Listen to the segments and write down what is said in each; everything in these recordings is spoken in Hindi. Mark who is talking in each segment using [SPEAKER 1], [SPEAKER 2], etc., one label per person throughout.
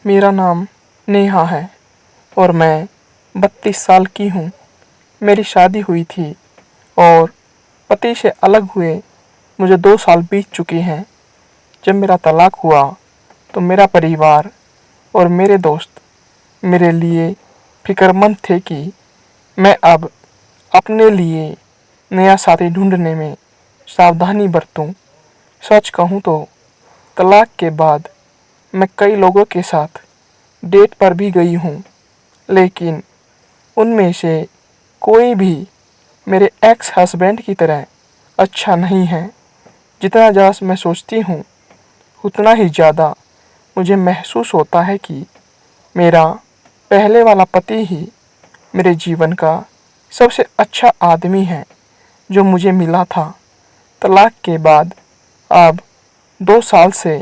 [SPEAKER 1] मेरा नाम नेहा है और मैं 32 साल की हूँ। मेरी शादी हुई थी और पति से अलग हुए मुझे 2 साल बीत चुके हैं। जब मेरा तलाक हुआ तो मेरा परिवार और मेरे दोस्त मेरे लिए फ़िक्रमंद थे कि मैं अब अपने लिए नया साथी ढूंढने में सावधानी बरतूं। सच कहूँ तो तलाक के बाद मैं कई लोगों के साथ डेट पर भी गई हूँ, लेकिन उनमें से कोई भी मेरे एक्स हस्बैंड की तरह अच्छा नहीं है। जितना ज़्यादा मैं सोचती हूँ उतना ही ज़्यादा मुझे महसूस होता है कि मेरा पहले वाला पति ही मेरे जीवन का सबसे अच्छा आदमी है जो मुझे मिला था। तलाक के बाद अब 2 साल से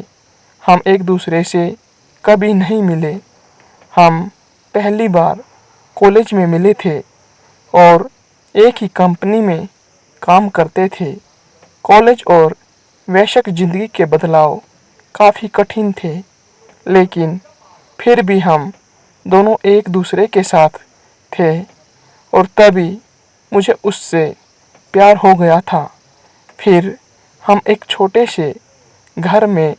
[SPEAKER 1] हम एक दूसरे से कभी नहीं मिले। हम पहली बार कॉलेज में मिले थे और एक ही कंपनी में काम करते थे। कॉलेज और वैश्विक ज़िंदगी के बदलाव काफ़ी कठिन थे, लेकिन फिर भी हम दोनों एक दूसरे के साथ थे और तभी मुझे उससे प्यार हो गया था। फिर हम एक छोटे से घर में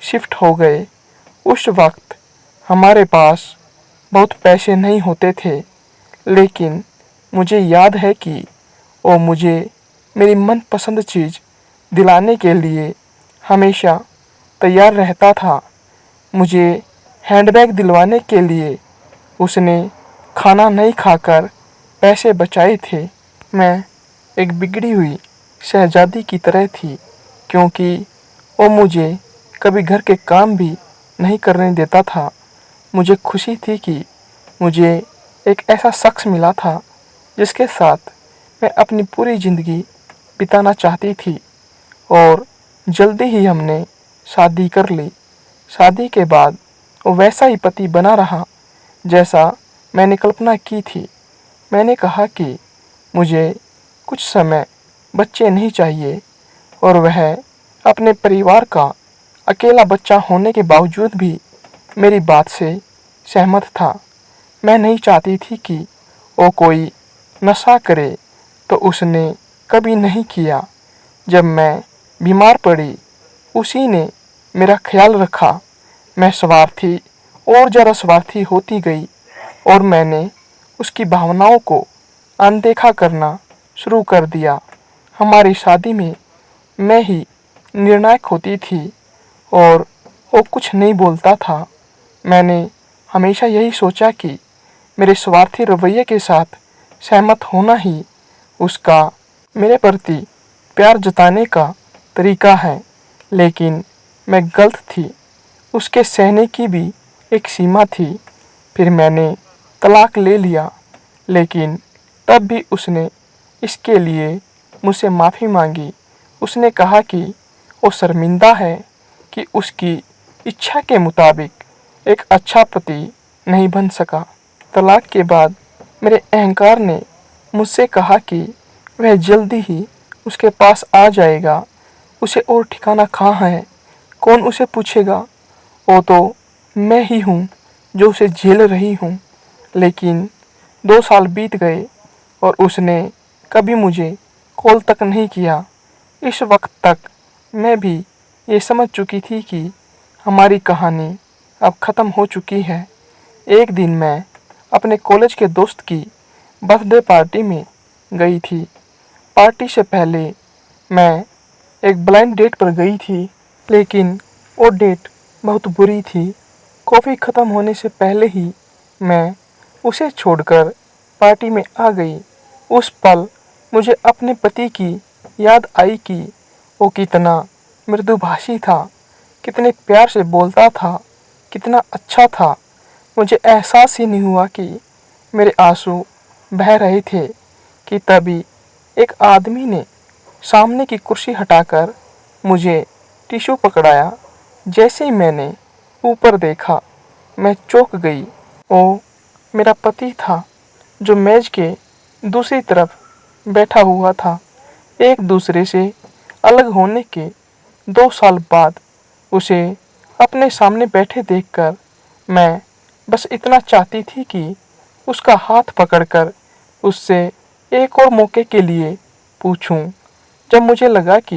[SPEAKER 1] शिफ्ट हो गए। उस वक्त हमारे पास बहुत पैसे नहीं होते थे, लेकिन मुझे याद है कि वो मुझे मेरी मनपसंद चीज़ दिलाने के लिए हमेशा तैयार रहता था। मुझे हैंडबैग दिलवाने के लिए उसने खाना नहीं खाकर पैसे बचाए थे। मैं एक बिगड़ी हुई शहज़ादी की तरह थी, क्योंकि वो मुझे कभी घर के काम भी नहीं करने देता था। मुझे खुशी थी कि मुझे एक ऐसा शख्स मिला था जिसके साथ मैं अपनी पूरी ज़िंदगी बिताना चाहती थी और जल्दी ही हमने शादी कर ली। शादी के बाद वो वैसा ही पति बना रहा जैसा मैंने कल्पना की थी। मैंने कहा कि मुझे कुछ समय बच्चे नहीं चाहिए और वह अपने परिवार का अकेला बच्चा होने के बावजूद भी मेरी बात से सहमत था। मैं नहीं चाहती थी कि वो कोई नशा करे, तो उसने कभी नहीं किया। जब मैं बीमार पड़ी उसी ने मेरा ख्याल रखा। मैं स्वार्थी और ज़्यादा स्वार्थी होती गई और मैंने उसकी भावनाओं को अनदेखा करना शुरू कर दिया। हमारी शादी में मैं ही निर्णायक होती थी और वो कुछ नहीं बोलता था। मैंने हमेशा यही सोचा कि मेरे स्वार्थी रवैये के साथ सहमत होना ही उसका मेरे प्रति प्यार जताने का तरीका है, लेकिन मैं गलत थी। उसके सहने की भी एक सीमा थी। फिर मैंने तलाक ले लिया, लेकिन तब भी उसने इसके लिए मुझसे माफ़ी मांगी। उसने कहा कि वो शर्मिंदा है कि उसकी इच्छा के मुताबिक एक अच्छा पति नहीं बन सका। तलाक के बाद मेरे अहंकार ने मुझसे कहा कि वह जल्दी ही उसके पास आ जाएगा। उसे और ठिकाना कहाँ है, कौन उसे पूछेगा। वो तो मैं ही हूँ जो उसे झेल रही हूँ। लेकिन 2 साल बीत गए और उसने कभी मुझे कॉल तक नहीं किया। इस वक्त तक मैं भी ये समझ चुकी थी कि हमारी कहानी अब ख़त्म हो चुकी है। एक दिन मैं अपने कॉलेज के दोस्त की बर्थडे पार्टी में गई थी। पार्टी से पहले मैं एक ब्लाइंड डेट पर गई थी, लेकिन वो डेट बहुत बुरी थी। कॉफ़ी ख़त्म होने से पहले ही मैं उसे छोड़कर पार्टी में आ गई। उस पल मुझे अपने पति की याद आई कि वो कितना मृदुभाषी था, कितने प्यार से बोलता था, कितना अच्छा था। मुझे एहसास ही नहीं हुआ कि मेरे आंसू बह रहे थे कि तभी एक आदमी ने सामने की कुर्सी हटाकर मुझे टिश्यू पकड़ाया। जैसे ही मैंने ऊपर देखा, मैं चौंक गई। वो मेरा पति था जो मेज के दूसरी तरफ बैठा हुआ था। एक दूसरे से अलग होने के 2 साल बाद उसे अपने सामने बैठे देखकर मैं बस इतना चाहती थी कि उसका हाथ पकड़कर उससे एक और मौके के लिए पूछूं। जब मुझे लगा कि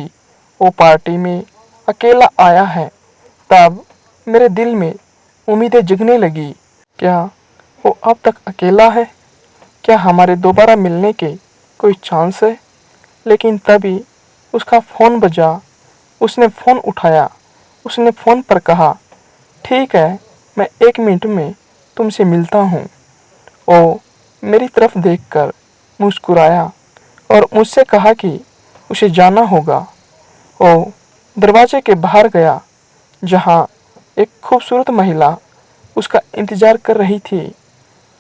[SPEAKER 1] वो पार्टी में अकेला आया है, तब मेरे दिल में उम्मीदें जगने लगी। क्या वो अब तक अकेला है? क्या हमारे दोबारा मिलने के कोई चांस है? लेकिन तभी उसका फ़ोन बजा। उसने फ़ोन उठाया। उसने फ़ोन पर कहा, ठीक है, मैं 1 मिनट में तुमसे मिलता हूँ। वो मेरी तरफ देखकर मुस्कुराया और मुझसे कहा कि उसे जाना होगा। वो दरवाजे के बाहर गया, जहाँ एक खूबसूरत महिला उसका इंतज़ार कर रही थी,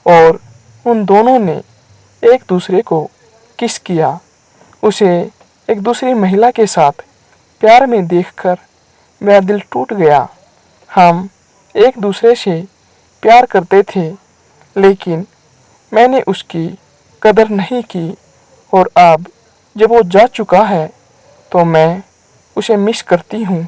[SPEAKER 1] और उन दोनों ने एक दूसरे को किस किया। उसे एक दूसरी महिला के साथ प्यार में देखकर मेरा दिल टूट गया। हम एक दूसरे से प्यार करते थे, लेकिन मैंने उसकी कदर नहीं की, और अब जब वो जा चुका है तो मैं उसे मिस करती हूँ।